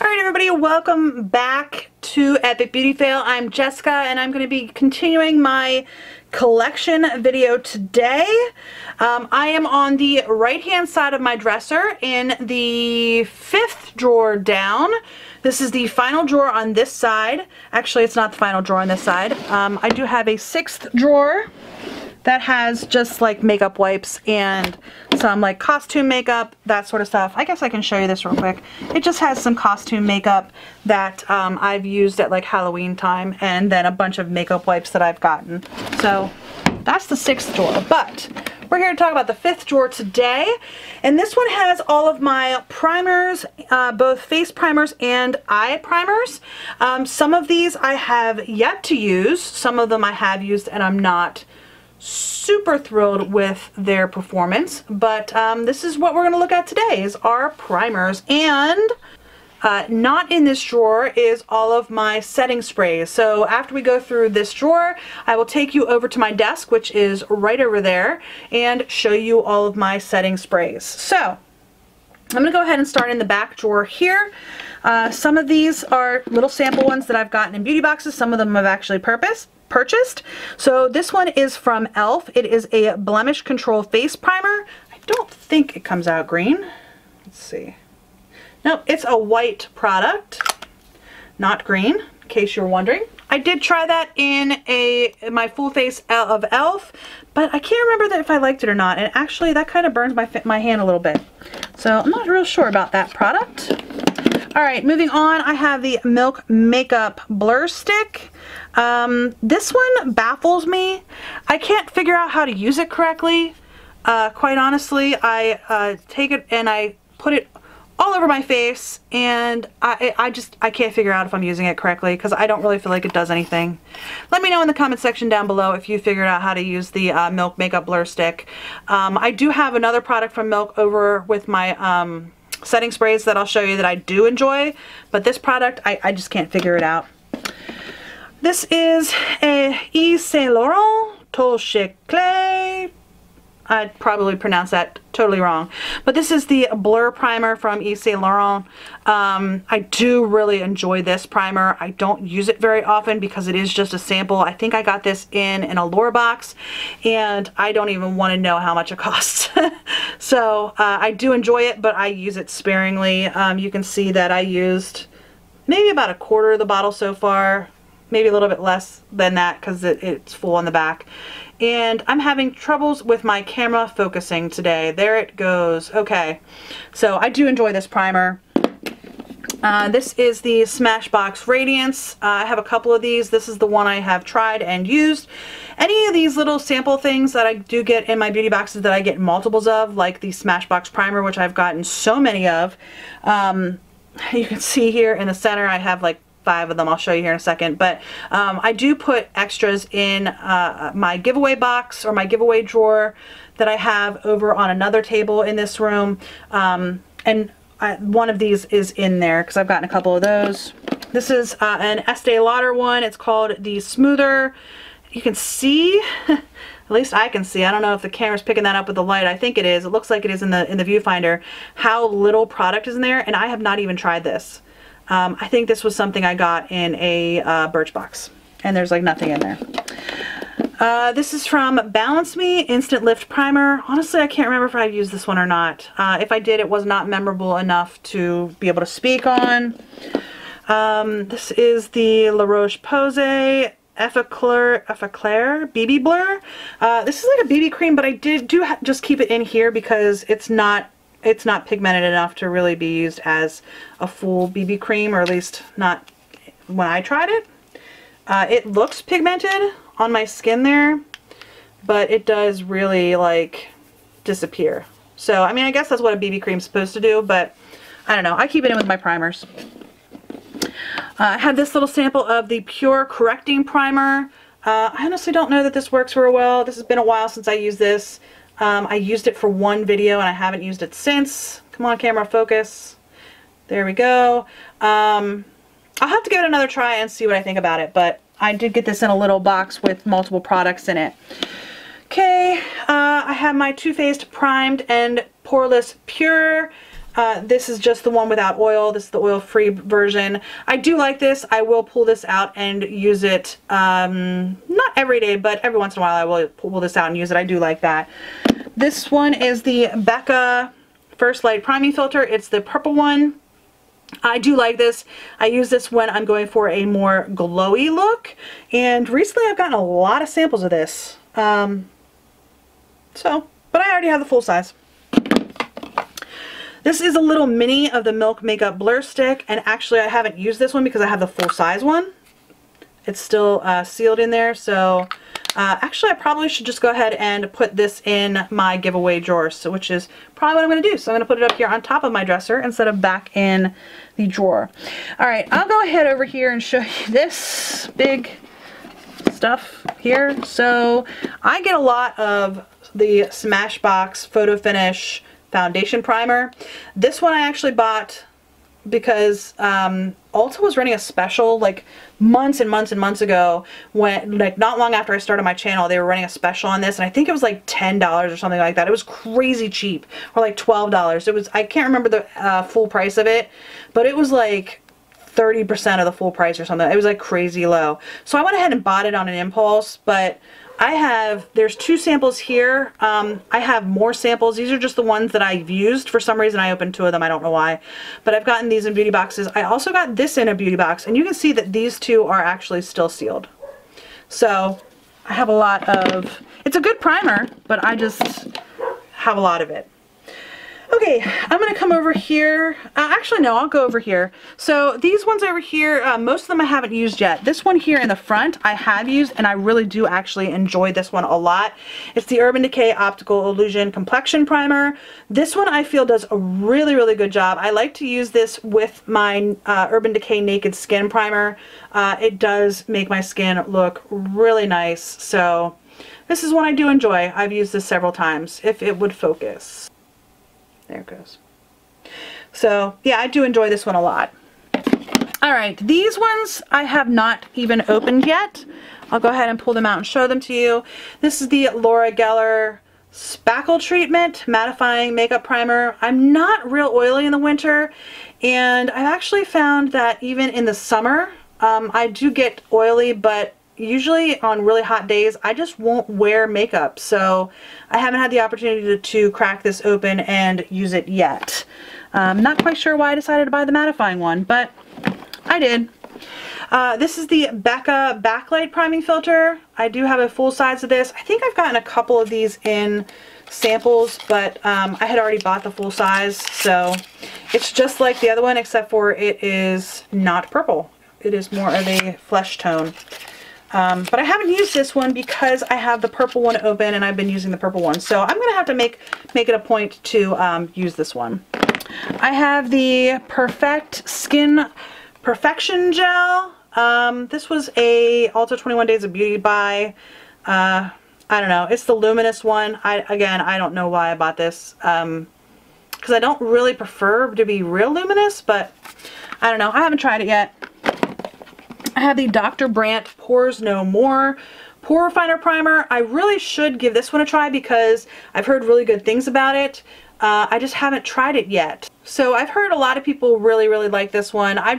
Alright everybody, welcome back to Epic Beauty Fail. I'm Jessica and I'm going to be continuing my collection video today. I am on the right hand side of my dresser in the 5th drawer down. This is the final drawer on this side. Actually, it's not the final drawer on this side. I do have a 6th drawer that has just like makeup wipes and some like costume makeup, that sort of stuff. I guess I can show you this real quick. It just has some costume makeup that I've used at like Halloween time, and then a bunch of makeup wipes that I've gotten. So that's the 6th drawer, but we're here to talk about the 5th drawer today. And this one has all of my primers, both face primers and eye primers. Some of these I have yet to use. Some of them I have used and I'm not super thrilled with their performance, but this is what we're going to look at today, is our primers. And not in this drawer is all of my setting sprays. So after we go through this drawer, I will take you over to my desk, which is right over there, and show you all of my setting sprays. So I'm going to go ahead and start in the back drawer here. Some of these are little sample ones that I've gotten in beauty boxes. Some of them I've actually purchased. So this one is from e.l.f. It is a blemish control face primer. I don't think it comes out green. Let's see. Nope, it's a white product, not green, in case you're wondering. I did try that in my full face of e.l.f., but I can't remember if I liked it or not. And actually, that kind of burns my hand a little bit. So I'm not real sure about that product. All right, moving on, I have the Milk Makeup Blur Stick. This one baffles me. I can't figure out how to use it correctly. Quite honestly, I take it and I put it all over my face, and I can't figure out if I'm using it correctly because I don't really feel like it does anything. Let me know in the comment section down below if you figured out how to use the Milk Makeup Blur Stick. I do have another product from Milk over with my setting sprays that I'll show you that I do enjoy, but this product, I just can't figure it out. This is a Yves Saint Laurent Touche Clay. I'd probably pronounce that totally wrong. But this is the Blur Primer from Yves Saint Laurent. I do really enjoy this primer. I don't use it very often because it is just a sample. I think I got this in an Allure box, and I don't even want to know how much it costs. So I do enjoy it, but I use it sparingly. You can see that I used maybe about a quarter of the bottle so far. Maybe a little bit less than that because it's full on the back. And I'm having troubles with my camera focusing today. There it goes. Okay, so I do enjoy this primer. This is the Smashbox Radiance. I have a couple of these. This is the one I have tried and used. Any of these little sample things that I do get in my beauty boxes that I get multiples of, like the Smashbox Primer, which I've gotten so many of. You can see here in the center I have like 5 of them. I'll show you here in a second, but I do put extras in my giveaway box or my giveaway drawer that I have over on another table in this room, and one of these is in there because I've gotten a couple of those. This is an Estee Lauder one. It's called the Smoother. You can see, at least I can see, I don't know if the camera's picking that up with the light. I think it is. It looks like it is in the viewfinder, how little product is in there, and I have not even tried this. I think this was something I got in a Birchbox, and there's like nothing in there. This is from Balance Me Instant Lift Primer. Honestly, I can't remember if I've used this one or not. If I did, it was not memorable enough to be able to speak on. This is the La Roche-Posay Effaclar BB Blur. This is like a BB cream, but I do just keep it in here because it's not pigmented enough to really be used as a full BB cream, or at least not when I tried it. It looks pigmented on my skin there, but it does really like disappear. So, I mean, I guess that's what a BB cream is supposed to do, but I don't know. I keep it in with my primers. I have this little sample of the Pure Correcting Primer. I honestly don't know that this works very well. This has been a while since I used this. I used it for one video and I haven't used it since. Come on, camera, focus. There we go. I'll have to give it another try and see what I think about it, but I did get this in a little box with multiple products in it. Okay, I have my Too Faced Primed and Poreless Pure This is just the one without oil. This is the oil-free version. I do like this. I will pull this out and use it, not every day, but every once in a while I will pull this out and use it. I do like that. This one is the Becca First Light Priming Filter. It's the purple one. I do like this. I use this when I'm going for a more glowy look, and recently I've gotten a lot of samples of this. But I already have the full size. This is a little mini of the Milk Makeup Blur Stick, and actually I haven't used this one because I have the full size one. It's still sealed in there, so actually I probably should just go ahead and put this in my giveaway drawer, so, which is probably what I'm going to do. So I'm going to put it up here on top of my dresser instead of back in the drawer. Alright, I'll go ahead over here and show you this big stuff here. So I get a lot of the Smashbox Photo Finish foundation primer. This one I actually bought because Ulta was running a special like months and months and months ago, when like not long after I started my channel. They were running a special on this, and I think it was like $10 or something like that. It was crazy cheap, or like $12. It was, I can't remember the full price of it, but it was like 30% of the full price or something. It was like crazy low. So I went ahead and bought it on an impulse, but there's 2 samples here. I have more samples. These are just the ones that I've used. For some reason I opened 2 of them, I don't know why. But I've gotten these in beauty boxes. I also got this in a beauty box, and you can see that these 2 are actually still sealed. So I have a lot of, it's a good primer, but I just have a lot of it. Okay, I'm going to come over here. Actually, no, I'll go over here. So these ones over here, most of them I haven't used yet. This one here in the front I have used, and I really do actually enjoy this one a lot. It's the Urban Decay Optical Illusion Complexion Primer. This one I feel does a really, really good job. I like to use this with my Urban Decay Naked Skin Primer. It does make my skin look really nice. So this is one I do enjoy. I've used this several times, if it would focus. There it goes. So yeah, I do enjoy this one a lot. Alright, these ones I have not even opened yet. I'll go ahead and pull them out and show them to you. This is the Laura Geller Spackle Treatment Mattifying Makeup Primer. I'm not real oily in the winter, and I've actually found that even in the summer, I do get oily, but usually on really hot days I just won't wear makeup, so I haven't had the opportunity to crack this open and use it yet. Not quite sure why I decided to buy the mattifying one, but I did. This is the Becca Backlight Priming Filter. I do have a full size of this. I think I've gotten a couple of these in samples, but I had already bought the full size, so it's just like the other one, except for it is not purple. It is more of a flesh tone. But I haven't used this one because I have the purple one open, and I've been using the purple one. So I'm going to have to make it a point to use this one. I have the Perfect Skin Perfection Gel. This was a Ulta 21 Days of Beauty buy. I don't know. It's the luminous one. Again, I don't know why I bought this. Because I don't really prefer to be real luminous, but I don't know. I haven't tried it yet. I have the Dr. Brandt Pores No More Pore Refiner Primer. I really should give this one a try because I've heard really good things about it. I just haven't tried it yet. So I've heard a lot of people really, really like this one. I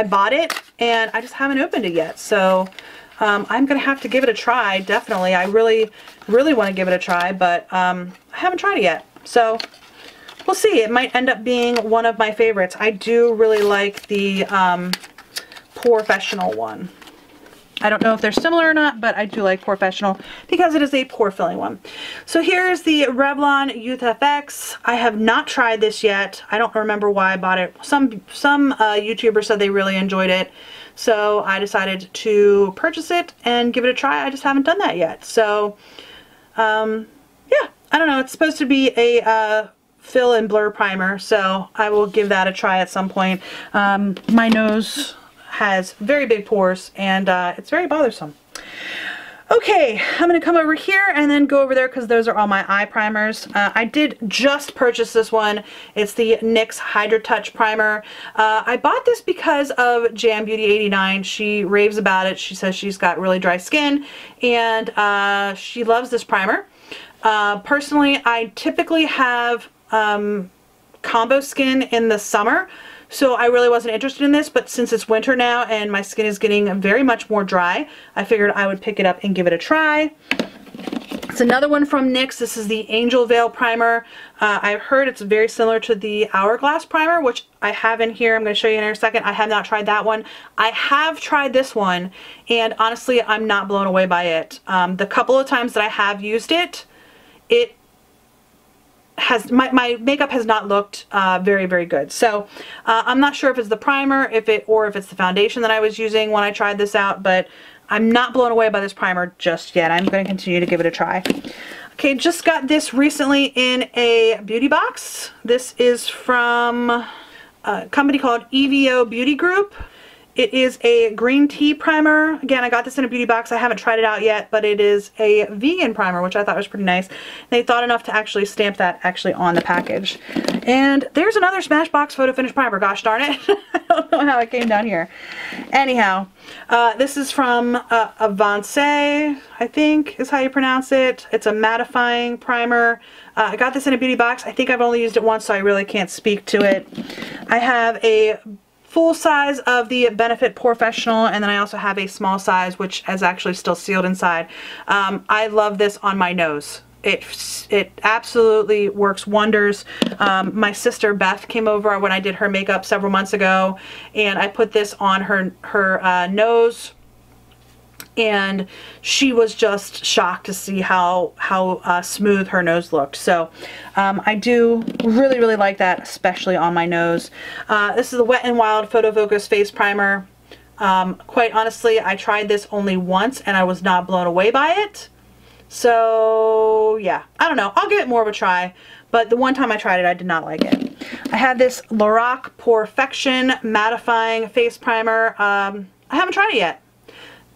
bought it and I just haven't opened it yet. So I'm going to have to give it a try, definitely. I really, really want to give it a try, but I haven't tried it yet. So we'll see. It might end up being one of my favorites. I do really like the Porefessional one. I don't know if they're similar or not, but I do like Porefessional because it is a pore filling one. So here's the Revlon Youth FX. I have not tried this yet. I don't remember why I bought it. Some YouTubers said they really enjoyed it, so I decided to purchase it and give it a try. I just haven't done that yet. So yeah, I don't know. It's supposed to be a fill and blur primer, so I will give that a try at some point. My nose has very big pores, and it's very bothersome. Okay, I'm going to come over here and then go over there because those are all my eye primers. I did just purchase this one. It's the NYX Hydra Touch Primer. I bought this because of Jam Beauty 89. She raves about it. She says she's got really dry skin, and she loves this primer. Personally, I typically have combo skin in the summer, so I really wasn't interested in this, but since it's winter now and my skin is getting very much more dry, I figured I would pick it up and give it a try. It's another one from NYX. This is the Angel Veil Primer. I've heard it's very similar to the Hourglass Primer, which I have in here. I'm going to show you in a second. I have not tried that one. I have tried this one, and honestly, I'm not blown away by it. The couple of times that I have used it, it has my makeup has not looked very, very good. So I'm not sure if it's the primer, or if it's the foundation that I was using when I tried this out, but I'm not blown away by this primer just yet. I'm going to continue to give it a try. Okay, just got this recently in a beauty box. This is from a company called EVO Beauty Group. It is a green tea primer. Again, I got this in a beauty box. I haven't tried it out yet, but it is a vegan primer, which I thought was pretty nice. They thought enough to actually stamp that actually on the package. And there's another Smashbox Photo Finish primer. Gosh darn it. I don't know how it came down here. Anyhow, this is from Avance, I think is how you pronounce it. It's a mattifying primer. I got this in a beauty box. I think I've only used it once, so I really can't speak to it. I have a full size of the Benefit Professional, and then I also have a small size which is actually still sealed inside. I love this on my nose. It absolutely works wonders. My sister Beth came over when I did her makeup several months ago, and I put this on her nose, and she was just shocked to see how smooth her nose looked. So I do really, really like that, especially on my nose. This is the Wet n Wild Photo Focus Face Primer. Quite honestly, I tried this only once and I was not blown away by it. So yeah, I don't know. I'll give it more of a try, but the one time I tried it, I did not like it. I have this Lorac Perfection Mattifying Face Primer. I haven't tried it yet.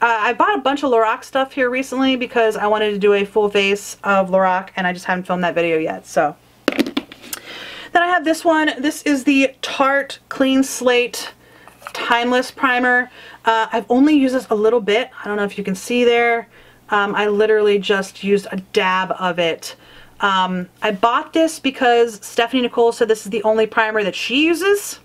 I bought a bunch of Lorac stuff here recently because I wanted to do a full face of Lorac, and I just haven't filmed that video yet. So then I have this one. This is the Tarte Clean Slate Timeless Primer. I've only used this a little bit. I don't know if you can see there. I literally just used a dab of it. I bought this because Stephanie Nicole said this is the only primer that she uses.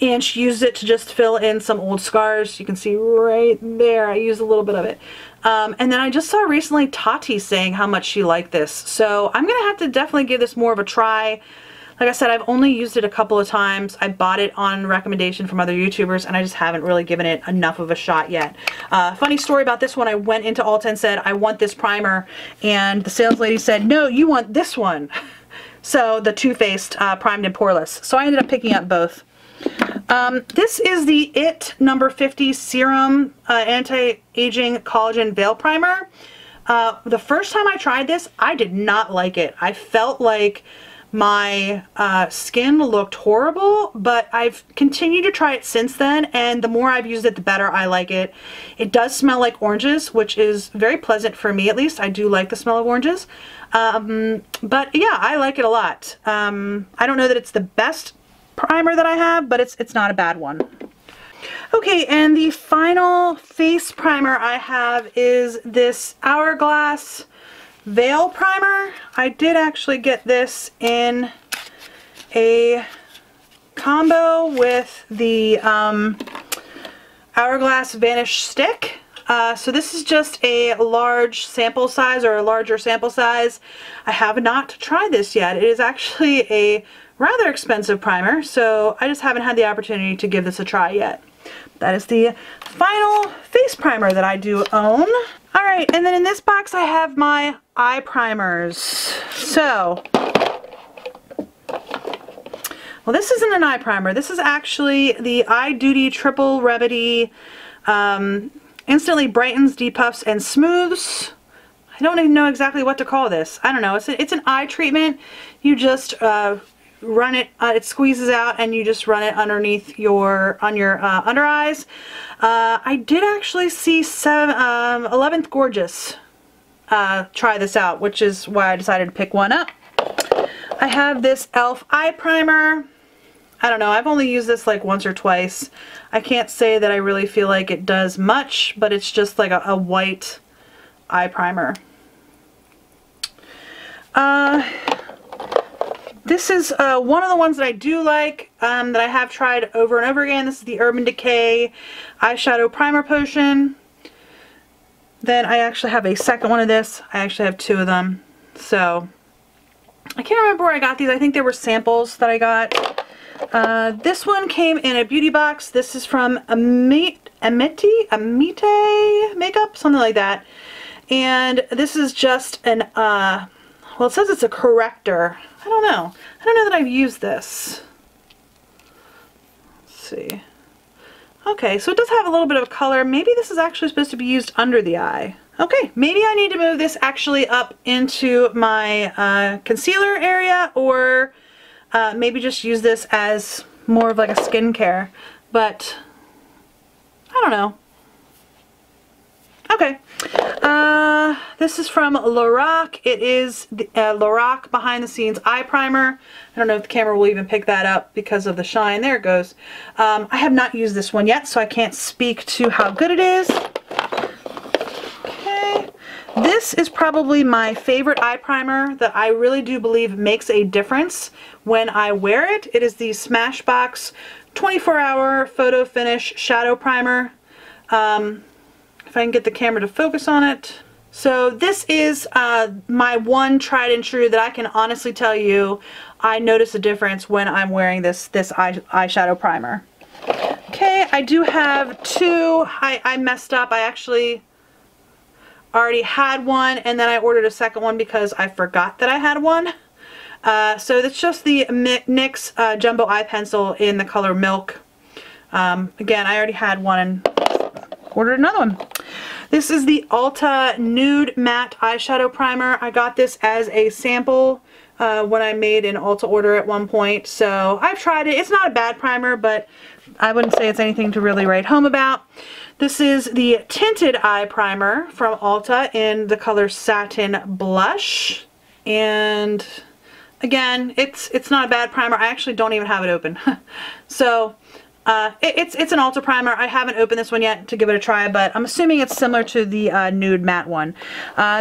And she used it to just fill in some old scars. You can see right there, I used a little bit of it. And then I just saw recently Tati saying how much she liked this. So I'm going to have to definitely give this more of a try. Like I said, I've only used it a couple of times. I bought it on recommendation from other YouTubers, and I just haven't really given it enough of a shot yet. Funny story about this one, I went into Ulta and said, I want this primer, and the sales lady said, no, you want this one. So the Too Faced Primed and Poreless. So I ended up picking up both. This is the IT No. 50 Serum Anti-Aging Collagen Veil Primer. The first time I tried this, I did not like it. I felt like my skin looked horrible, but I've continued to try it since then, and the more I've used it, the better I like it. It does smell like oranges, which is very pleasant for me, at least. I do like the smell of oranges. But yeah, I like it a lot. I don't know that it's the best primer that I have, but it's not a bad one. Okay, and the final face primer I have is this Hourglass Veil Primer. I did actually get this in a combo with the Hourglass Vanish Stick. So this is just a large sample size, or a larger sample size. I have not tried this yet. It is actually a rather expensive primer, so I just haven't had the opportunity to give this a try yet. That is the final face primer that I do own. Alright, and then in this box I have my eye primers. So, well, this isn't an eye primer. This is actually the Eye Duty Triple Remedy Instantly Brightens, Depuffs, and Smooths. I don't even know exactly what to call this. I don't know. It's an eye treatment. You just run it, it squeezes out, and you just run it underneath your under eyes. I did actually see 11th Gorgeous try this out, which is why I decided to pick one up. I have this e.l.f. eye primer. I don't know, I've only used this like once or twice. I can't say that I really feel like it does much, but it's just like a white eye primer. This is one of the ones that I do like, that I have tried over and over again. This is the Urban Decay Eyeshadow Primer Potion. Then I actually have a second one of this. I actually have two of them. So, I can't remember where I got these. I think they were samples that I got. This one came in a beauty box. This is from Amite Makeup, something like that. And this is just an, well, it says it's a corrector. I don't know. I don't know that I've used this. Let's see. Okay, so it does have a little bit of color. Maybe this is actually supposed to be used under the eye. Okay, maybe I need to move this actually up into my concealer area, or maybe just use this as more of like a skincare. But I don't know. Okay. This is from Lorac. It is the Lorac Behind the Scenes Eye Primer. I don't know if the camera will even pick that up because of the shine. There it goes. I have not used this one yet, so I can't speak to how good it is. Okay. This is probably my favorite eye primer that I really do believe makes a difference when I wear it. It is the Smashbox 24-Hour Photo Finish Shadow Primer. If I can get the camera to focus on it. So this is my one tried and true that I can honestly tell you I notice a difference when I'm wearing this eyeshadow primer. Okay, I do have two. I messed up. I actually already had one, and then I ordered a second one because I forgot that I had one. So it's just the NYX Jumbo Eye Pencil in the color Milk. Again, I already had one and ordered another one. This is the Ulta Nude Matte Eyeshadow Primer. I got this as a sample when I made an Ulta order at one point. So I've tried it. It's not a bad primer, but I wouldn't say it's anything to really write home about. This is the Tinted Eye Primer from Ulta in the color Satin Blush. And again, it's not a bad primer. I actually don't even have it open. So it's an Ulta primer. I haven't opened this one yet to give it a try, but I'm assuming it's similar to the Nude Matte one.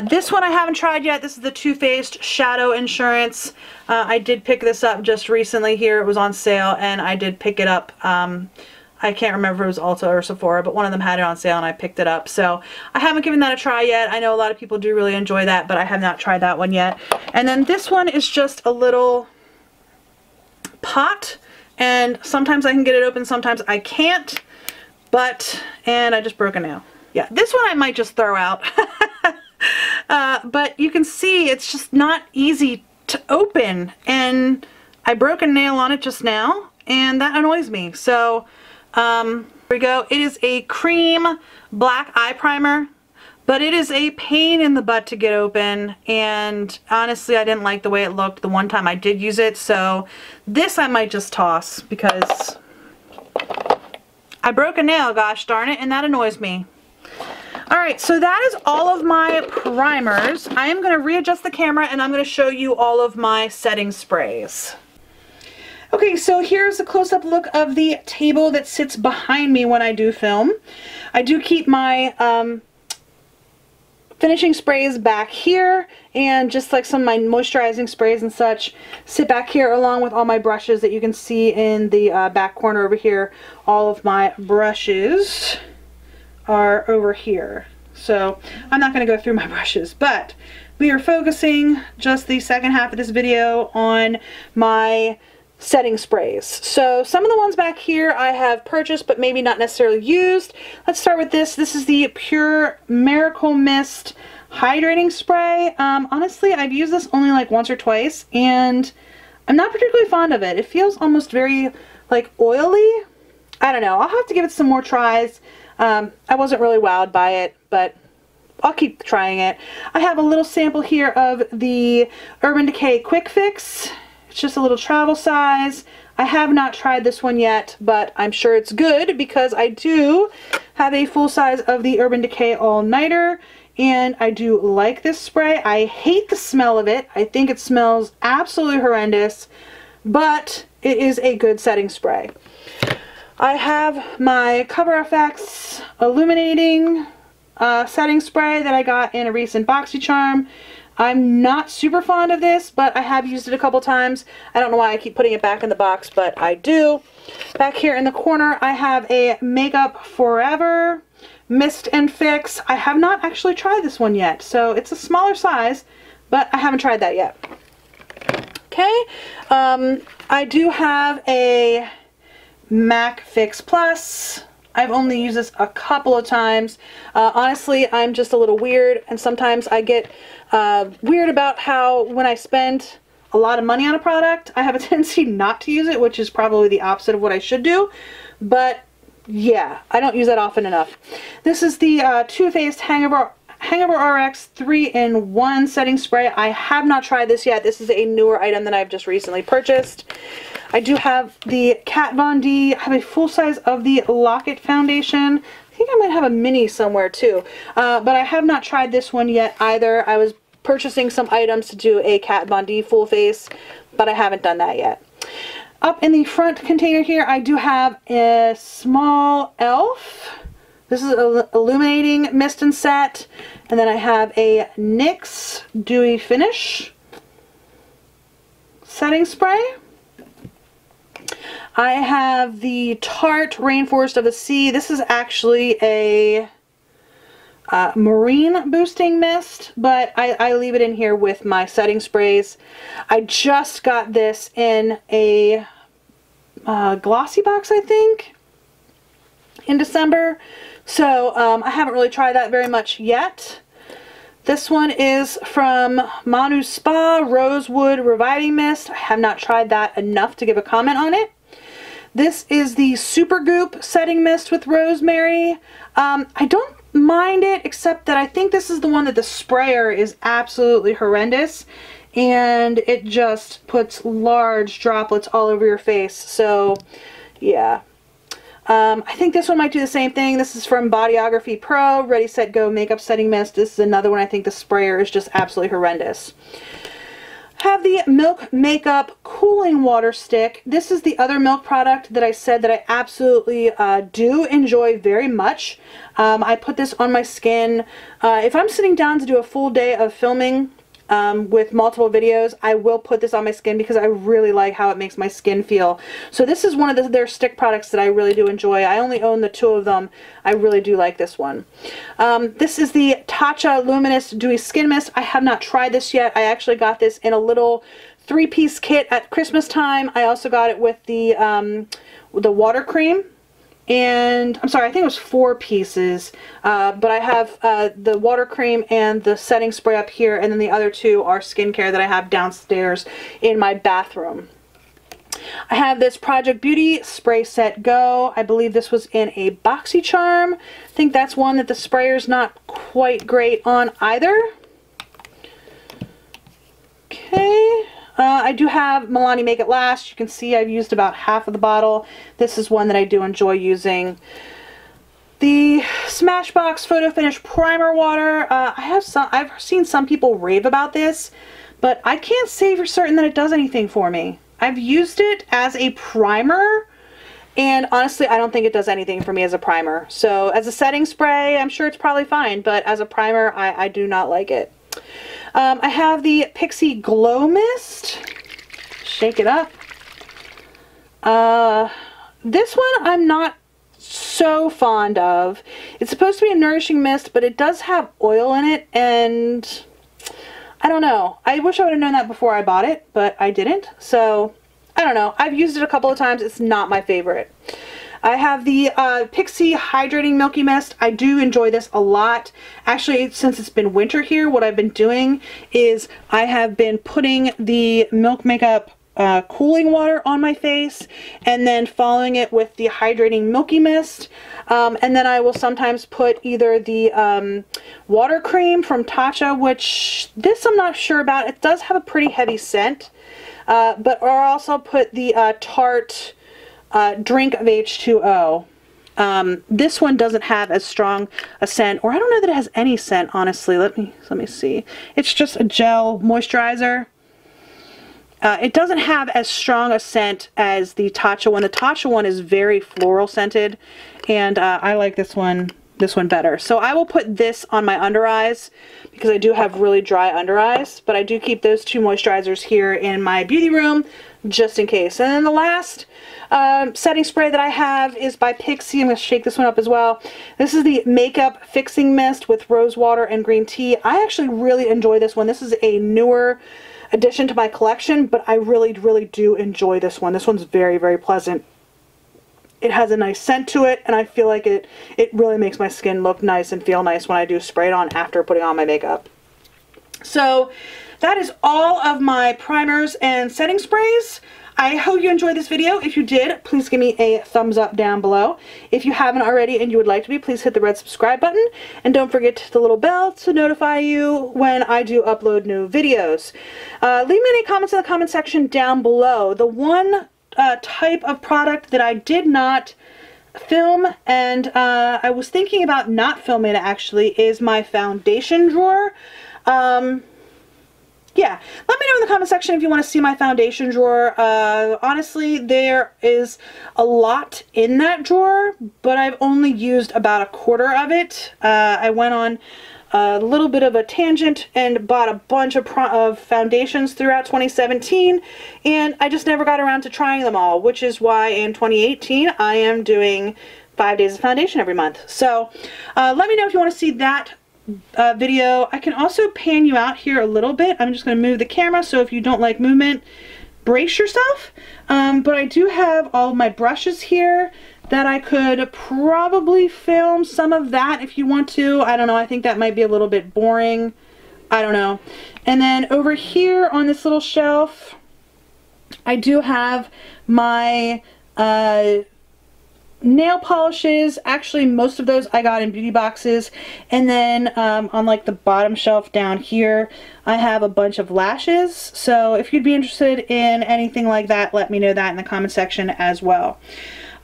This one I haven't tried yet. This is the Too Faced Shadow Insurance. I did pick this up just recently here. It was on sale, and I did pick it up. I can't remember if it was Ulta or Sephora, but one of them had it on sale and I picked it up. So I haven't given that a try yet. I know a lot of people do really enjoy that, but I have not tried that one yet. And then this one is just a little pot. And sometimes I can get it open, sometimes I can't, and I just broke a nail. Yeah, this one I might just throw out. But you can see it's just not easy to open, and I broke a nail on it just now, and that annoys me. So, here we go. It is a cream black eye primer, but it is a pain in the butt to get open, and honestly I didn't like the way it looked the one time I did use it, so this I might just toss because I broke a nail, gosh darn it, and that annoys me. Alright, so that is all of my primers. I am going to readjust the camera and I'm going to show you all of my setting sprays. Okay, so here's a close-up look of the table that sits behind me when I do film. I do keep my finishing sprays back here, and just like some of my moisturizing sprays and such sit back here, along with all my brushes that you can see in the back corner over here. All of my brushes are over here. So I'm not going to go through my brushes, but we are focusing just the second half of this video on my setting sprays. So some of the ones back here I have purchased but maybe not necessarily used. Let's start with this. This is the Pure Miracle Mist Hydrating Spray. Honestly, I've used this only like once or twice, and I'm not particularly fond of it. It feels almost very like oily. I don't know. I'll have to give it some more tries. I wasn't really wowed by it, but I'll keep trying it. I have a little sample here of the Urban Decay Quick Fix. It's just a little travel size. I have not tried this one yet, but I'm sure it's good because I do have a full size of the Urban Decay All Nighter, and I do like this spray. I hate the smell of it. I think it smells absolutely horrendous, but it is a good setting spray. I have my Cover FX Illuminating setting spray that I got in a recent BoxyCharm. I'm not super fond of this, but I have used it a couple times. I don't know why I keep putting it back in the box, but I do. Back here in the corner, I have a Makeup Forever Mist and Fix. I have not actually tried this one yet, so it's a smaller size, but I haven't tried that yet. Okay, I do have a MAC Fix Plus. I've only used this a couple of times. Honestly, I'm just a little weird, and sometimes I get weird about how when I spend a lot of money on a product, I have a tendency not to use it, which is probably the opposite of what I should do. But yeah, I don't use that often enough. This is the Too Faced Hangover RX 3-in-1 setting spray. I have not tried this yet. This is a newer item that I've just recently purchased. I do have the Kat Von D. I have a full size of the Lock-It foundation. I think I might have a mini somewhere too. But I have not tried this one yet either. I was purchasing some items to do a Kat Von D full face, but I haven't done that yet. Up in the front container here, I do have a small e.l.f. This is an illuminating mist and set. And then I have a NYX Dewy Finish setting spray. I have the Tarte Rainforest of the Sea. This is actually a marine boosting mist, but I leave it in here with my setting sprays. I just got this in a glossy box, I think, in December. So I haven't really tried that very much yet. This one is from Manu Spa Rosewood Reviving Mist. I have not tried that enough to give a comment on it. This is the Super Goop Setting Mist with Rosemary. I don't mind it, except that I think this is the one that the sprayer is absolutely horrendous. And it just puts large droplets all over your face. So, yeah. I think this one might do the same thing. This is from Bodyography Pro, Ready Set Go Makeup Setting Mist. This is another one. I think the sprayer is just absolutely horrendous. Have the Milk Makeup Cooling Water Stick. This is the other Milk product that I said that I absolutely do enjoy very much. I put this on my skin. If I'm sitting down to do a full day of filming with multiple videos, I will put this on my skin because I really like how it makes my skin feel. So this is one of their stick products that I really do enjoy. I only own the 2 of them. I really do like this one. This is the Tatcha Luminous Dewy Skin Mist. I have not tried this yet. I actually got this in a little 3-piece kit at Christmas time. I also got it with the water cream. And I'm sorry, I think it was 4 pieces, but I have the water cream and the setting spray up here, and then the other 2 are skincare that I have downstairs in my bathroom. I have this Project Beauty Spray Set Go. I believe this was in a BoxyCharm. I think that's one that the sprayer's not quite great on either. Okay. I do have Milani Make It Last. You can see I've used about half of the bottle. This is one that I do enjoy using. The Smashbox Photo Finish Primer Water. I've seen some people rave about this, but I can't say for certain that it does anything for me. I've used it as a primer, and honestly, I don't think it does anything for me as a primer. So as a setting spray, I'm sure it's probably fine, but as a primer, I do not like it. I have the Pixie Glow Mist. Shake it up. This one I'm not so fond of. It's supposed to be a nourishing mist, but it does have oil in it, and I don't know. I wish I would have known that before I bought it, but I didn't. So, I don't know. I've used it a couple of times. It's not my favorite. I have the Pixie Hydrating Milky Mist. I do enjoy this a lot. Actually, since it's been winter here, what I've been doing is I have been putting the Milk Makeup cooling water on my face and then following it with the Hydrating Milky Mist. And then I will sometimes put either the water cream from Tatcha, which this I'm not sure about. It does have a pretty heavy scent. Or also put the Tarte Drink of H2O. This one doesn't have as strong a scent, or I don't know that it has any scent, honestly. Let me see. It's just a gel moisturizer. It doesn't have as strong a scent as the Tatcha one. The Tatcha one is very floral scented, and I like this one this one better. So I will put this on my under eyes because I do have really dry under eyes, but I do keep those two moisturizers here in my beauty room just in case. And then the last setting spray that I have is by Pixi. I'm going to shake this one up as well. This is the Makeup Fixing Mist with rose water and green tea. I actually really enjoy this one. This is a newer addition to my collection, but I really, really do enjoy this one. This one's very, very pleasant. It has a nice scent to it, and I feel like it really makes my skin look nice and feel nice when I do spray it on after putting on my makeup. So that is all of my primers and setting sprays. I hope you enjoyed this video. If you did, please give me a thumbs up down below. If you haven't already and you would like to be, please hit the red subscribe button. And don't forget the little bell to notify you when I do upload new videos. Leave me any comments in the comment section down below. The one type of product that I did not film, and I was thinking about not filming it actually, is my foundation drawer. Yeah, let me know in the comment section if you want to see my foundation drawer. Honestly, there is a lot in that drawer, but I've only used about a quarter of it. I went on a little bit of a tangent and bought a bunch of foundations throughout 2017, and I just never got around to trying them all, which is why in 2018 I am doing 5 days of foundation every month. So let me know if you want to see that video. I can also pan you out here a little bit. I'm just going to move the camera, so if you don't like movement, brace yourself. But I do have all of my brushes here that I could probably film some of that if you want to. I don't know, I think that might be a little bit boring. I don't know. And then over here on this little shelf, I do have my nail polishes. Actually, most of those I got in beauty boxes. And then on like the bottom shelf down here, I have a bunch of lashes. So if you'd be interested in anything like that, let me know that in the comment section as well.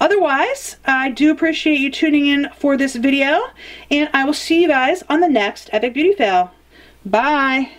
Otherwise, I do appreciate you tuning in for this video, and I will see you guys on the next Epic Beauty Fail. Bye!